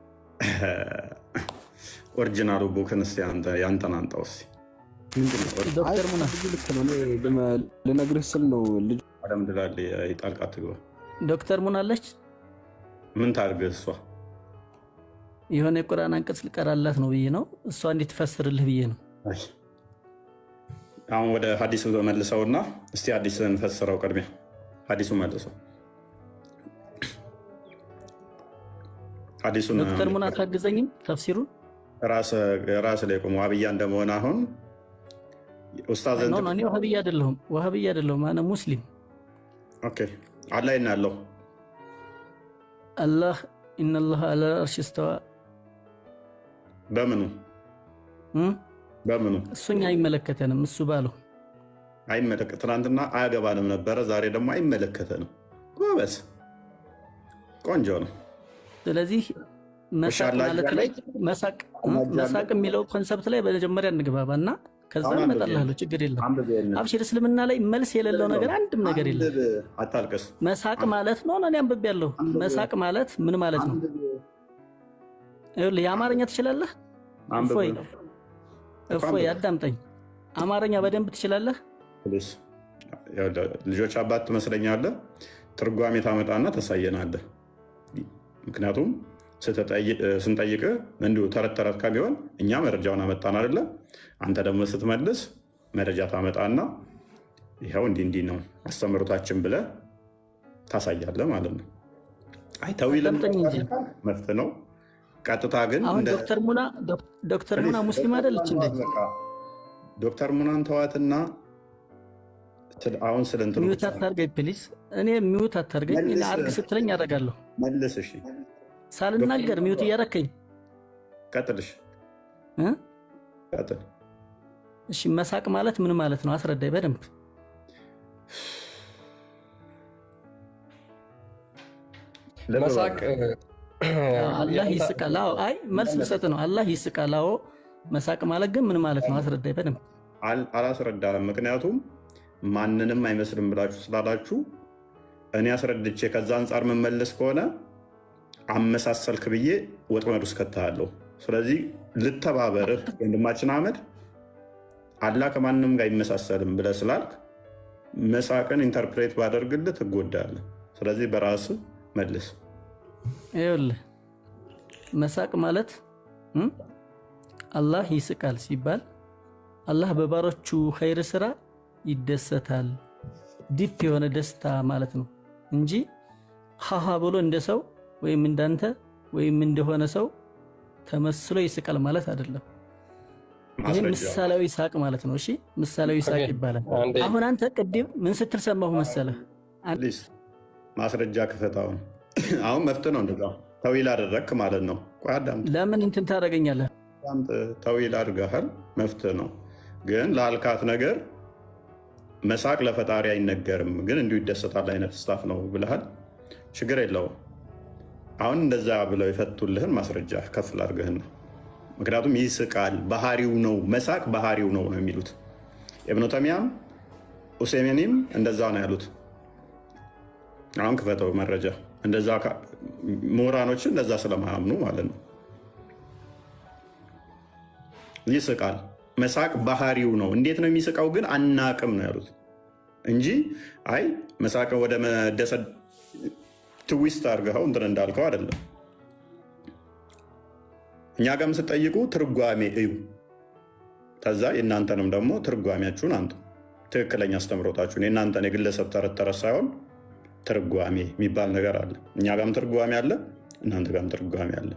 ኦሪጂናሉ ቡክን እስቲ ያንተን አንጣው እስቲ። ዶክተር ሙና ልነግርህ ስል ነው። ልጅ አለምድላል ጣልቃ ትግባ። ዶክተር ሙና አለች። ምን ታርግ እሷ? የሆነ የቁርአን አንቀጽ ልቀራላት ነው ብዬ ነው። እሷ እንዴት ትፈስርልህ ብዬ ነው። አሁን ወደ ሀዲሱ መልሰውና እስቲ ሀዲስን ፈስረው። ቅድሚያ ሀዲሱ መልሰው። ሀዲሱን ዶክተር ሙና ታግዘኝም ተፍሲሩን ራስ ላይ ቆሞ ዋህብያ እንደመሆነ አሁን ኡስታዝ እኔ ዋህብያ አይደለሁም አነ ሙስሊም። ኦኬ አላህ ይናለው አላህ ኢነላህ አላ አርሽ እስተዋ በምኑ እሱኛ አይመለከተንም። እሱ ባለው አይመለከት። ትናንትና አያገባንም ነበረ፣ ዛሬ ደግሞ አይመለከተንም። ጎበዝ ቆንጆ ነው። ስለዚህ መሳቅ ማለት ላይ መሳቅ የሚለው ኮንሰፕት ላይ በመጀመሪያ እንግባባ እና ከዛ እመጣልሃለሁ። ችግር የለም አብሽር። እስልምና ላይ መልስ የሌለው ነገር አንድም ነገር የለም። አታልቅስ። መሳቅ ማለት ነው። እኔ አንብቤያለሁ። መሳቅ ማለት ምን ማለት ነው? የአማርኛ ትችላለህ? እፎይ አዳምጠኝ። አማርኛ በደንብ ትችላለህ? ልጆች አባት ትመስለኛለህ። ትርጓሜ ታመጣና ታሳየናለህ። ምክንያቱም ስንጠይቅህ እንዲሁ ተረት ተረት ከሚሆን እኛ መረጃውን አመጣን አይደለ? አንተ ደግሞ ስትመልስ መረጃ ታመጣና ይኸው እንዲህ እንዲህ ነው አስተምሮታችን ብለህ ታሳያለህ ማለት ነው። አይተዊልም መፍት ነው። ቀጥታ ግን ዶክተር ሙና ሙስሊም አይደለች እንዴ? ዶክተር ሙናን ተዋትና አሁን ስለ እንትኑ ሚውት አታርገኝ ፕሊዝ። እኔ ሚውት አታርገኝ። አርግ ስትለኝ አደርጋለሁ። መልስ። እሺ ሳልናገር ሚውት እያረከኝ ቀጥልሽ። ቀጥል። እሺ መሳቅ ማለት ምን ማለት ነው? አስረዳኝ በደንብ። መሳቅ አላህ ይስቃል። አዎ አይ መልስ ልሰጥ ነው። አላህ ይስቃል። አዎ መሳቅ ማለት ግን ምን ማለት ነው? አስረዳኝ በደንብ። አላስረዳም። ምክንያቱም ማንንም አይመስልም ብላችሁ ስላላችሁ እኔ አስረድቼ ከዛ አንጻር መመለስ ከሆነ አመሳሰልክ ብዬ ወጥመድ ውስጥ ከተሃለሁ። ስለዚህ ልተባበርህ ወንድማችን አህመድ፣ አላህ ከማንም ጋር አይመሳሰልም ብለህ ስላልክ መሳቅን ኢንተርፕሬት ባደርግልህ ትጎዳለህ። ስለዚህ በራስህ መልስ። ይኸውልህ መሳቅ ማለት አላህ ይስቃል ሲባል አላህ በባሮቹ ኸይር ስራ ይደሰታል። ዲፕ የሆነ ደስታ ማለት ነው እንጂ ሃሃ ብሎ እንደ ሰው ወይም እንዳንተ ወይም እንደሆነ ሰው ተመስሎ ይስቃል ማለት አይደለም። ይሄ ምሳሌያዊ ሳቅ ማለት ነው። እሺ ምሳሌያዊ ሳቅ ይባላል። አሁን አንተ ቅድም ምን ስትል ሰማሁ መሰለህ? ማስረጃ ክፈት። አሁን መፍትህ ነው እንደዛ ተዊል አደረግክ ማለት ነው። ቆይ አዳምጥ። ለምን እንትን ታደርገኛለህ? ተዊል አድርገሃል፣ መፍትህ ነው። ግን ላልካት ነገር መሳቅ ለፈጣሪ አይነገርም፣ ግን እንዲሁ ይደሰታል አይነት ስታፍ ነው ብለሃል። ችግር የለውም። አሁን እንደዛ ብለው የፈቱልህን ማስረጃ ከፍ ላድርግህን ነው። ምክንያቱም ይስቃል፣ ባህሪው ነው፣ መሳቅ ባህሪው ነው ነው የሚሉት ኢብኑ ተይሚያም ኡሰይሚንም እንደዛ ነው ያሉት። አሁን ክፈተው መረጃ። እንደዛ ምሁራኖችን እንደዛ ስለማያምኑ ማለት ነው። ይስቃል፣ መሳቅ ባህሪው ነው። እንዴት ነው የሚስቃው ግን አናቅም ነው ያሉት እንጂ አይ መሳቅ ወደ መደሰት ትዊስት አድርገው እንትን እንዳልከው አይደለም። እኛ ጋርም ስጠይቁ ትርጓሜ እዩ፣ ከዛ የእናንተንም ደግሞ ትርጓሜያችሁን አንጡ። ትክክለኛ አስተምሮታችሁን የእናንተን የግለሰብ ተረት ተረት ሳይሆን ትርጓሜ የሚባል ነገር አለ። እኛ ጋርም ትርጓሜ አለ፣ እናንተ ጋርም ትርጓሜ አለ።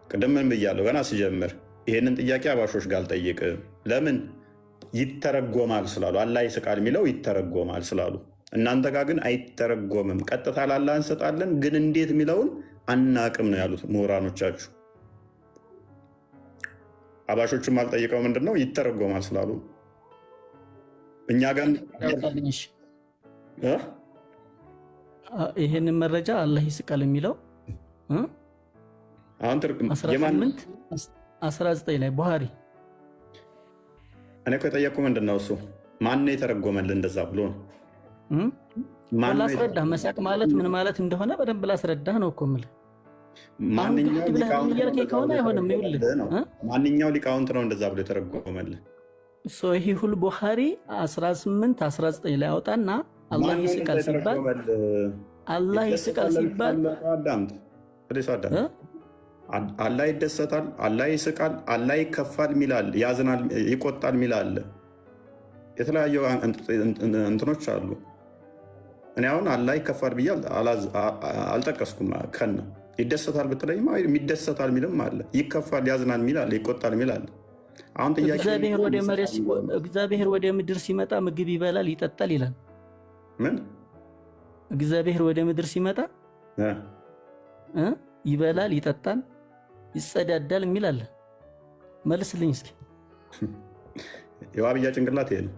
ቅድም ምን ብያለሁ? ገና ሲጀምር ይሄንን ጥያቄ አባሾች ጋር አልጠይቅም። ለምን? ይተረጎማል ስላሉ። አላህ ይስቃል የሚለው ይተረጎማል ስላሉ። እናንተ ጋር ግን አይተረጎምም። ቀጥታ ላላ እንሰጣለን፣ ግን እንዴት የሚለውን አናቅም ነው ያሉት ምሁራኖቻችሁ። አባሾቹም አልጠይቀው ምንድን ነው ይተረጎማል ስላሉ። እኛ ጋር ይሄንን መረጃ አላህ ይስቃል የሚለው 19 ላይ ቡሃሪ። እኔ እኮ የጠየቅኩ ምንድን ነው እሱ ማን የተረጎመልህ እንደዛ ብሎ ነው። ላስረዳህ መሳቅ ማለት ምን ማለት እንደሆነ በደንብ ላስረዳህ ነው እኮ የምልህ። ማንኛው ሊቃውንት ነው እንደዛ ብሎ የተረጎመልህ? ሶሒሁል ቡኻሪ 18-19 ላይ አውጣና አላህ ይስቃል ሲባል አላህ ይደሰታል፣ አላህ ይስቃል፣ አላህ ይከፋል ሚላል፣ ያዝናል፣ ይቆጣል ሚላል። የተለያዩ እንትኖች አሉ። እኔ አሁን አላህ ይከፋል ብዬ አልጠቀስኩም። ከነ ይደሰታል ብትለኝማ የሚደሰታል ሚልም አለ፣ ይከፋል፣ ያዝናል ሚላል፣ ይቆጣል ሚላል። አሁን ጥያቄ እግዚአብሔር ወደ ምድር ሲመጣ ምግብ ይበላል ይጠጣል ይላል። ምን? እግዚአብሔር ወደ ምድር ሲመጣ ይበላል ይጠጣል ይጸዳዳል የሚል አለ። መልስልኝ እስኪ። የዋብያ ጭንቅላት ይሄ ነው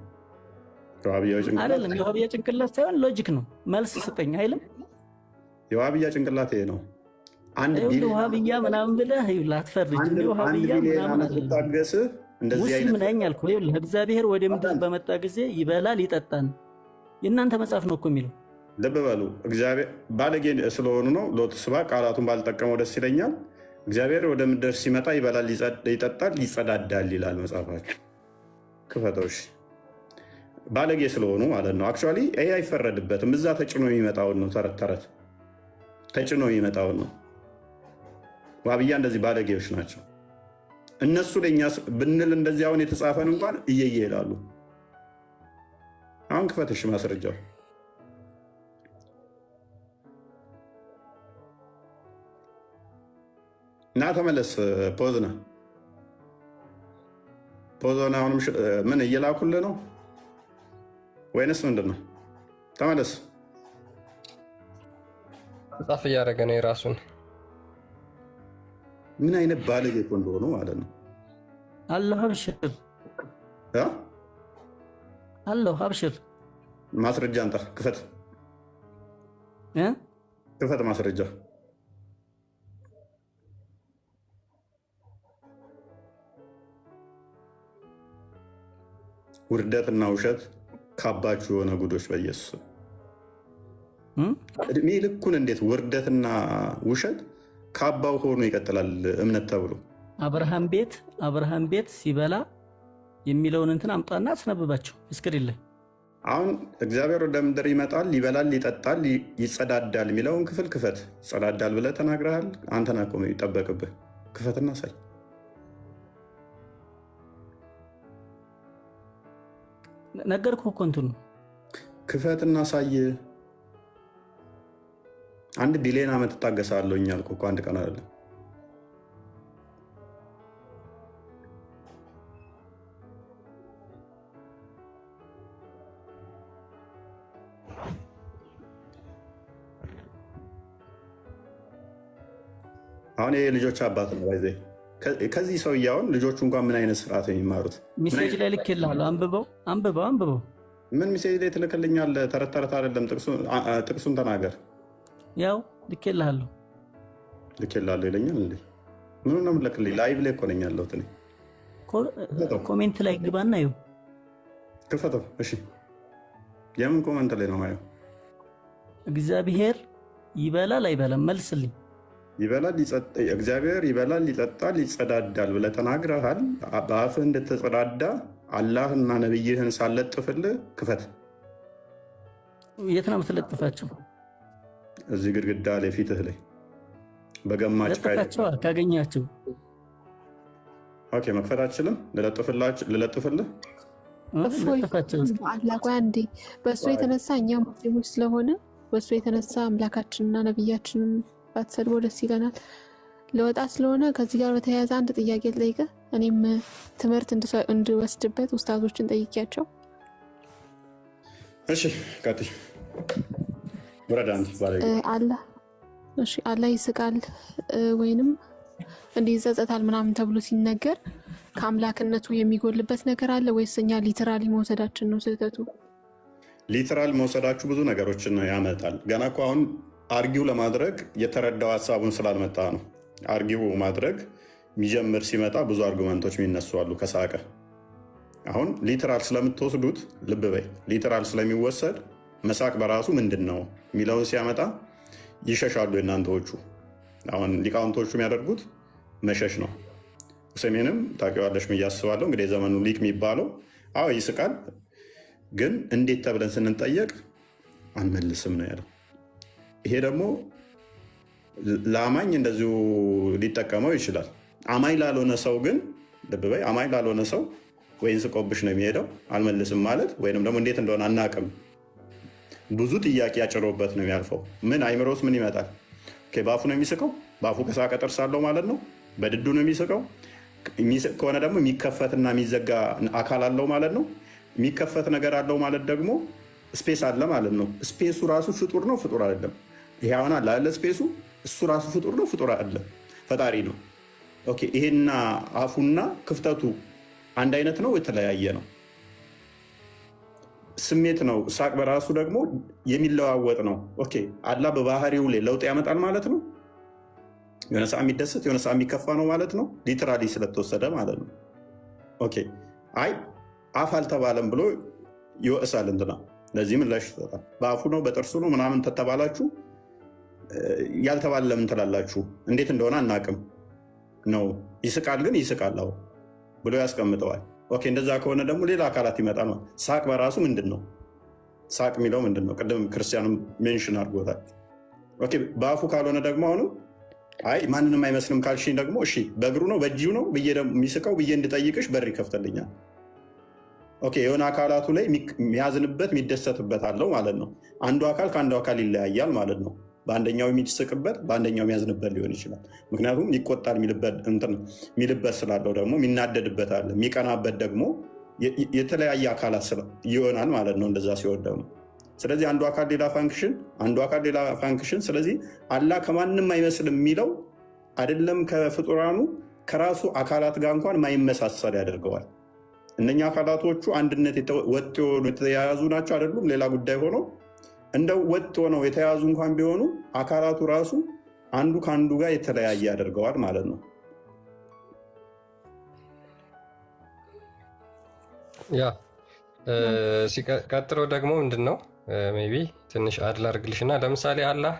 አይደለም? የዋብያ ጭንቅላት ሳይሆን ሎጂክ ነው። መልስ ስጠኝ አይልም? የዋብያ ጭንቅላት ይሄ ነው። ውሃብያ ምናምን ብለህ ላትፈርጅ። ውሃብያ ምናምን ሙስሊም ነኝ አልኩህ። እግዚአብሔር ወደ ምድር በመጣ ጊዜ ይበላል ይጠጣል። የእናንተ መጽሐፍ ነው እኮ የሚለው። ልብ በሉ። እግዚአብሔር ባለጌ ስለሆኑ ነው ሎጥ ስባ ቃላቱን ባልጠቀመው ደስ ይለኛል። እግዚአብሔር ወደ ምድር ሲመጣ ይበላል ይጠጣል ይጸዳዳል ይላል መጽሐፋቸው። ክፈተውሽ። ባለጌ ስለሆኑ ማለት ነው። አክቹዋሊ ይሄ አይፈረድበትም። እዛ ተጭኖ የሚመጣውን ነው። ተረት ተረት ተጭኖ የሚመጣውን ነው። ዋብያ እንደዚህ ባለጌዎች ናቸው። እነሱ ለእኛ ብንል እንደዚህ አሁን የተጻፈን እንኳን እየየ ይላሉ። አሁን ክፈትሽ ማስረጃው እና ተመለስ። ፖዝና አሁንም ምን እየላኩልህ ነው ወይንስ ምንድን ነው? ተመለስ። ጻፍ እያደረገ ነው የራሱን። ምን አይነት ባለጌ እኮ እንደሆኑ ማለት ነው። አላህ አብሽር አላህ አብሽር። ማስረጃ አንተ ክፈት ማስረጃ። ውርደትና ውሸት ካባችሁ የሆነ ጉዶች በኢየሱስ እድሜ ልኩን እንዴት ውርደትና ውሸት ካባው ሆኖ ይቀጥላል እምነት ተብሎ። አብርሃም ቤት ሲበላ የሚለውን እንትን አምጣና አስነብባቸው እስክሪን ላይ። አሁን እግዚአብሔር ወደ ምድር ይመጣል፣ ይበላል፣ ይጠጣል፣ ይጸዳዳል የሚለውን ክፍል ክፈት። ይጸዳዳል ብለህ ተናግረሃል። አንተ ነህ እኮ የሚጠበቅብህ። ክፈትና ሳይ። ነገርኩህ እኮ እንትኑ ክፈትና ሳይ። 1 ቢሊዮን ዓመት እታገሳለሁ እኛልኩ እኮ አንድ ቀን አይደለም። አሁን ይሄ ልጆች አባት ነው ባይዘ ከዚህ ሰውዬውን ልጆቹ እንኳን ምን አይነት ስርዓት የሚማሩት? ሚሴጅ ላይ ልኬልሃለሁ፣ አንብበው። ምን ሚሴጅ ላይ ትልክልኛለህ? ተረት ተረት አይደለም፣ ጥቅሱን ተናገር። ያው ልኬልሃለሁ ይለኛል እንዴ? ምኑን ነው የምልክልኝ? ላይቭ ላይ እኮ ነኝ ያለሁት እኔ። ኮሜንት ላይ ግባና ይኸው ክፈተው። እሺ የምን ኮሜንት ላይ ነው ማየው? እግዚአብሔር ይበላል አይበላም? መልስልኝ። እግዚአብሔር ይበላል፣ ይጠጣል፣ ይጸዳዳል ብለህ ተናግረሃል። በአፍህ እንደተጸዳዳ አላህና ነብይህን ሳለጥፍልህ ክፈት። የት ነው የምትለጥፋቸው? እዚህ ግድግዳ ላይ ፊትህ ላይ በገማች ካገኛቸው። ኦኬ መክፈት አችልም? ልለጥፍልህ አንዴ በእሱ የተነሳ እኛ ሙስሊሞች ስለሆነ በእሱ የተነሳ አምላካችንና ነብያችንን ባትሰድበው ደስ ይለናል። ለወጣ ስለሆነ ከዚህ ጋር በተያያዘ አንድ ጥያቄ ልጠይቅህ። እኔም ትምህርት እንድወስድበት ኡስታዞችን ጠይቄያቸው። እሺ ቀጥይ። አላህ ይስቃል ወይንም እንዲህ ይጸጸታል ምናምን ተብሎ ሲነገር ከአምላክነቱ የሚጎልበት ነገር አለ ወይስ እኛ ሊተራሊ መውሰዳችን ነው ስህተቱ? ሊተራል መውሰዳችሁ ብዙ ነገሮችን ያመጣል። ገና እኮ አሁን አርጊው ለማድረግ የተረዳው ሀሳቡን ስላልመጣ ነው። አርጊው ማድረግ የሚጀምር ሲመጣ ብዙ አርጉመንቶች የሚነሱ አሉ ከሳቀ። አሁን ሊተራል ስለምትወስዱት ልብ በይ፣ ሊተራል ስለሚወሰድ መሳቅ በራሱ ምንድን ነው የሚለውን ሲያመጣ ይሸሻሉ የእናንተዎቹ። አሁን ሊቃውንቶቹ የሚያደርጉት መሸሽ ነው። ሁሴሜንም ታውቂዋለሽ ብዬ አስባለሁ። እንግዲህ የዘመኑ ሊቅ የሚባለው አዎ ይስቃል፣ ግን እንዴት ተብለን ስንጠየቅ አንመልስም ነው ያለው። ይሄ ደግሞ ለአማኝ እንደዚሁ ሊጠቀመው ይችላል። አማኝ ላልሆነ ሰው ግን ልብ በይ፣ አማኝ ላልሆነ ሰው ወይን ስቆብሽ ነው የሚሄደው አልመልስም ማለት፣ ወይንም ደግሞ እንዴት እንደሆነ አናቅም። ብዙ ጥያቄ ያጭሮበት ነው የሚያልፈው። ምን አይምሮስ ምን ይመጣል? በአፉ ነው የሚስቀው። በአፉ ከሳቀ ጥርስ አለው ማለት ነው። በድዱ ነው የሚስቀው። የሚስቅ ከሆነ ደግሞ የሚከፈትና የሚዘጋ አካል አለው ማለት ነው። የሚከፈት ነገር አለው ማለት ደግሞ ስፔስ አለ ማለት ነው። ስፔሱ ራሱ ፍጡር ነው ፍጡር አይደለም? ይሄ አሁን አለ አለ ስፔሱ እሱ ራሱ ፍጡር ነው ፍጡር አይደለም? ፈጣሪ ነው። ኦኬ ይሄና አፉና ክፍተቱ አንድ አይነት ነው የተለያየ ነው? ስሜት ነው። ሳቅ በራሱ ደግሞ የሚለዋወጥ ነው። ኦኬ አላህ በባህሪው ላይ ለውጥ ያመጣል ማለት ነው። የሆነ ሰዓት የሚደሰት የሆነ ሰዓት የሚከፋ ነው ማለት ነው። ሊትራሊ ስለተወሰደ ማለት ነው። ኦኬ አይ አፍ አልተባለም ብሎ ይወቅሳል እንትና። ለዚህ ምላሽ ይሰጣል። በአፉ ነው በጥርሱ ነው ምናምን ተተባላችሁ ያልተባለ ለምን ትላላችሁ? እንዴት እንደሆነ አናቅም ነው። ይስቃል ግን ይስቃል አዎ ብሎ ያስቀምጠዋል። ኦኬ እንደዛ ከሆነ ደግሞ ሌላ አካላት ይመጣል። ሳቅ በራሱ ምንድን ነው? ሳቅ የሚለው ምንድን ነው? ቅድም ክርስቲያኑ ሜንሽን አድርጎታል። ኦኬ በአፉ ካልሆነ ደግሞ አሁንም አይ ማንንም አይመስልም ካልሽኝ ደግሞ እሺ በእግሩ ነው በእጁ ነው ብዬ የሚስቀው ብዬ እንድጠይቅሽ በር ይከፍትልኛል። ኦኬ የሆነ አካላቱ ላይ የሚያዝንበት የሚደሰትበት አለው ማለት ነው። አንዱ አካል ከአንዱ አካል ይለያያል ማለት ነው። በአንደኛው የሚስቅበት በአንደኛው የሚያዝንበት ሊሆን ይችላል። ምክንያቱም ይቆጣል የሚልበት ስላለው ደግሞ የሚናደድበት አለ። የሚቀናበት ደግሞ የተለያየ አካላት ይሆናል ማለት ነው። እንደዛ ሲወደው ነው። ስለዚህ አንዱ አካል ሌላ ፋንክሽን አንዱ አካል ሌላ ፋንክሽን። ስለዚህ አላህ ከማንም አይመስልም የሚለው አይደለም ከፍጡራኑ ከራሱ አካላት ጋር እንኳን ማይመሳሰል ያደርገዋል። እነኛ አካላቶቹ አንድነት ወጥ የሆኑ የተያያዙ ናቸው አይደሉም? ሌላ ጉዳይ ሆኖ እንደው ወጥ ሆነው የተያያዙ እንኳን ቢሆኑ አካላቱ ራሱ አንዱ ከአንዱ ጋር የተለያየ ያደርገዋል ማለት ነው። ያ ሲቀጥሎ ደግሞ ምንድን ነው ሜይ ቢ ትንሽ አድል አድርግልሽና ለምሳሌ አላህ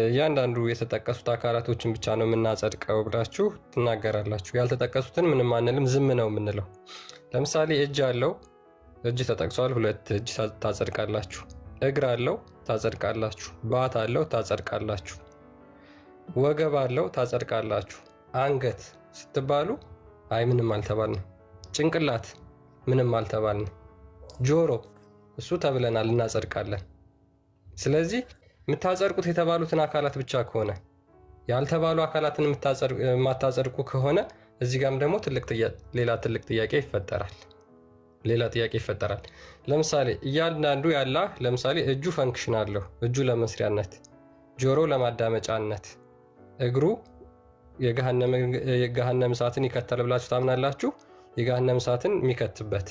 እያንዳንዱ የተጠቀሱት አካላቶችን ብቻ ነው የምናጸድቀው ብላችሁ ትናገራላችሁ። ያልተጠቀሱትን ምንም አንልም፣ ዝም ነው የምንለው። ለምሳሌ እጅ አለው፣ እጅ ተጠቅሷል፣ 2 እጅ ታጸድቃላችሁ። እግር አለው ታጸድቃላችሁ። ባት አለው ታጸድቃላችሁ። ወገብ አለው ታጸድቃላችሁ። አንገት ስትባሉ አይ ምንም አልተባልንም። ጭንቅላት ምንም አልተባልንም። ጆሮ እሱ ተብለናል፣ እናጸድቃለን። ስለዚህ የምታጸድቁት የተባሉትን አካላት ብቻ ከሆነ ያልተባሉ አካላትን የማታጸድቁ ከሆነ እዚህ ጋም ደግሞ ሌላ ትልቅ ጥያቄ ይፈጠራል። ለምሳሌ እያንዳንዱ ያላህ ለምሳሌ እጁ ፈንክሽን አለው። እጁ ለመስሪያነት፣ ጆሮ ለማዳመጫነት፣ እግሩ የገሃነም እሳትን ይከተል ብላችሁ ታምናላችሁ? የገሃነም እሳትን የሚከትበት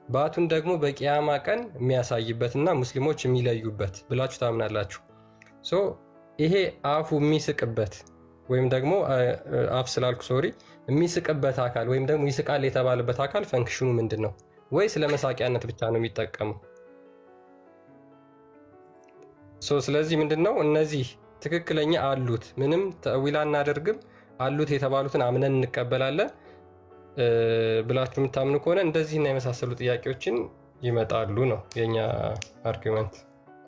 ባቱን ደግሞ በቂያማ ቀን የሚያሳይበትና ሙስሊሞች የሚለዩበት ብላችሁ ታምናላችሁ። ይሄ አፉ የሚስቅበት ወይም ደግሞ አፍ ስላልኩ ሶሪ የሚስቅበት አካል ወይም ደግሞ ይስቃል የተባለበት አካል ፈንክሽኑ ምንድን ነው? ወይስ ለመሳቂያነት ብቻ ነው የሚጠቀመው? ስለዚህ ምንድነው እነዚህ ትክክለኛ አሉት፣ ምንም ተዊላ እናደርግም፣ አሉት የተባሉትን አምነን እንቀበላለን ብላችሁ የምታምኑ ከሆነ እንደዚህና የመሳሰሉ ጥያቄዎችን ይመጣሉ ነው የኛ አርጊመንት።